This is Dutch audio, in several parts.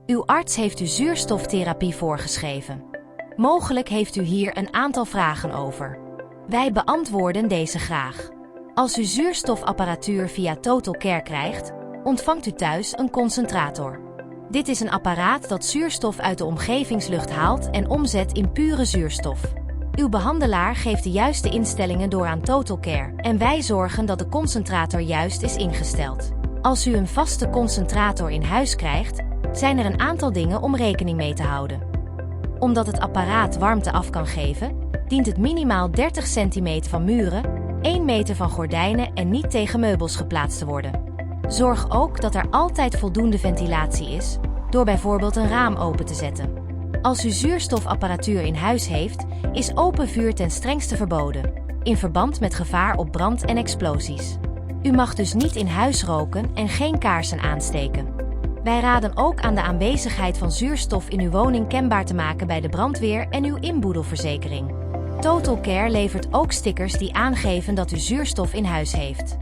Uw arts heeft u zuurstoftherapie voorgeschreven. Mogelijk heeft u hier een aantal vragen over. Wij beantwoorden deze graag. Als u zuurstofapparatuur via TotalCare krijgt, ontvangt u thuis een concentrator. Dit is een apparaat dat zuurstof uit de omgevingslucht haalt en omzet in pure zuurstof. Uw behandelaar geeft de juiste instellingen door aan TotalCare en wij zorgen dat de concentrator juist is ingesteld. Als u een vaste concentrator in huis krijgt, zijn er een aantal dingen om rekening mee te houden. Omdat het apparaat warmte af kan geven, dient het minimaal 30 cm van muren, 1 meter van gordijnen en niet tegen meubels geplaatst te worden. Zorg ook dat er altijd voldoende ventilatie is, door bijvoorbeeld een raam open te zetten. Als u zuurstofapparatuur in huis heeft, is open vuur ten strengste verboden, in verband met gevaar op brand en explosies. U mag dus niet in huis roken en geen kaarsen aansteken. Wij raden ook aan de aanwezigheid van zuurstof in uw woning kenbaar te maken bij de brandweer en uw inboedelverzekering. TotalCare levert ook stickers die aangeven dat u zuurstof in huis heeft.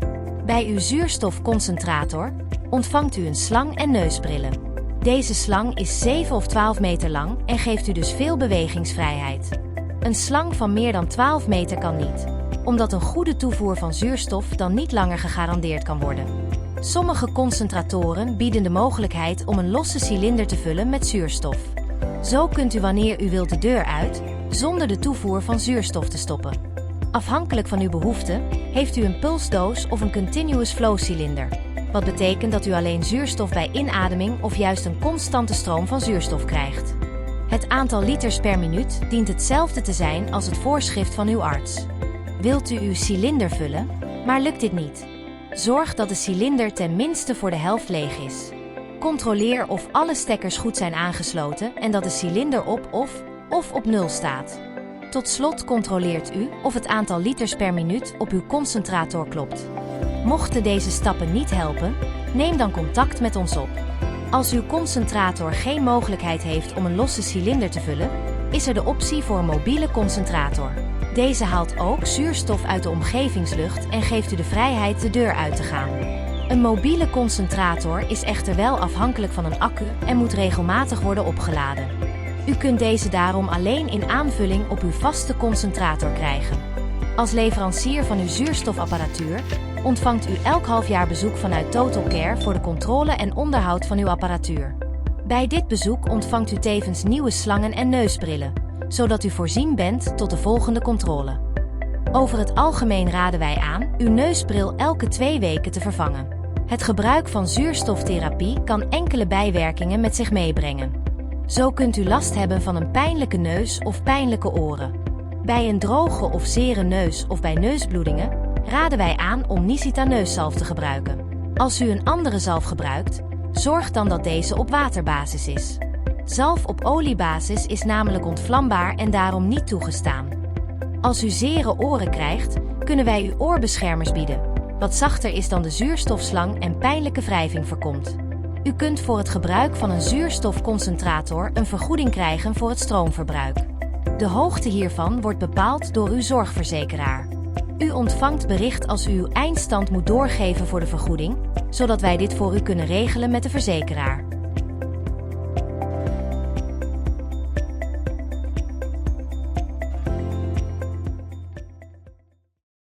Bij uw zuurstofconcentrator ontvangt u een slang en neusbrillen. Deze slang is 7 of 12 meter lang en geeft u dus veel bewegingsvrijheid. Een slang van meer dan 12 meter kan niet, omdat een goede toevoer van zuurstof dan niet langer gegarandeerd kan worden. Sommige concentratoren bieden de mogelijkheid om een losse cilinder te vullen met zuurstof. Zo kunt u wanneer u wilt de deur uit, zonder de toevoer van zuurstof te stoppen. Afhankelijk van uw behoefte heeft u een pulsdoos of een continuous flow cilinder. Wat betekent dat u alleen zuurstof bij inademing of juist een constante stroom van zuurstof krijgt. Het aantal liters per minuut dient hetzelfde te zijn als het voorschrift van uw arts. Wilt u uw cilinder vullen, maar lukt dit niet? Zorg dat de cilinder ten minste voor de helft leeg is. Controleer of alle stekkers goed zijn aangesloten en dat de cilinder op of op 0 staat. Tot slot controleert u of het aantal liters per minuut op uw concentrator klopt. Mochten deze stappen niet helpen, neem dan contact met ons op. Als uw concentrator geen mogelijkheid heeft om een losse cilinder te vullen, is er de optie voor een mobiele concentrator. Deze haalt ook zuurstof uit de omgevingslucht en geeft u de vrijheid de deur uit te gaan. Een mobiele concentrator is echter wel afhankelijk van een accu en moet regelmatig worden opgeladen. U kunt deze daarom alleen in aanvulling op uw vaste concentrator krijgen. Als leverancier van uw zuurstofapparatuur ontvangt u elk halfjaar bezoek vanuit TotalCare voor de controle en onderhoud van uw apparatuur. Bij dit bezoek ontvangt u tevens nieuwe slangen en neusbrillen, zodat u voorzien bent tot de volgende controle. Over het algemeen raden wij aan uw neusbril elke 2 weken te vervangen. Het gebruik van zuurstoftherapie kan enkele bijwerkingen met zich meebrengen. Zo kunt u last hebben van een pijnlijke neus of pijnlijke oren. Bij een droge of zere neus of bij neusbloedingen raden wij aan om Nisita neuszalf te gebruiken. Als u een andere zalf gebruikt, zorg dan dat deze op waterbasis is. Zalf op oliebasis is namelijk ontvlambaar en daarom niet toegestaan. Als u zere oren krijgt, kunnen wij u oorbeschermers bieden, wat zachter is dan de zuurstofslang en pijnlijke wrijving voorkomt. U kunt voor het gebruik van een zuurstofconcentrator een vergoeding krijgen voor het stroomverbruik. De hoogte hiervan wordt bepaald door uw zorgverzekeraar. U ontvangt bericht als u uw eindstand moet doorgeven voor de vergoeding, zodat wij dit voor u kunnen regelen met de verzekeraar.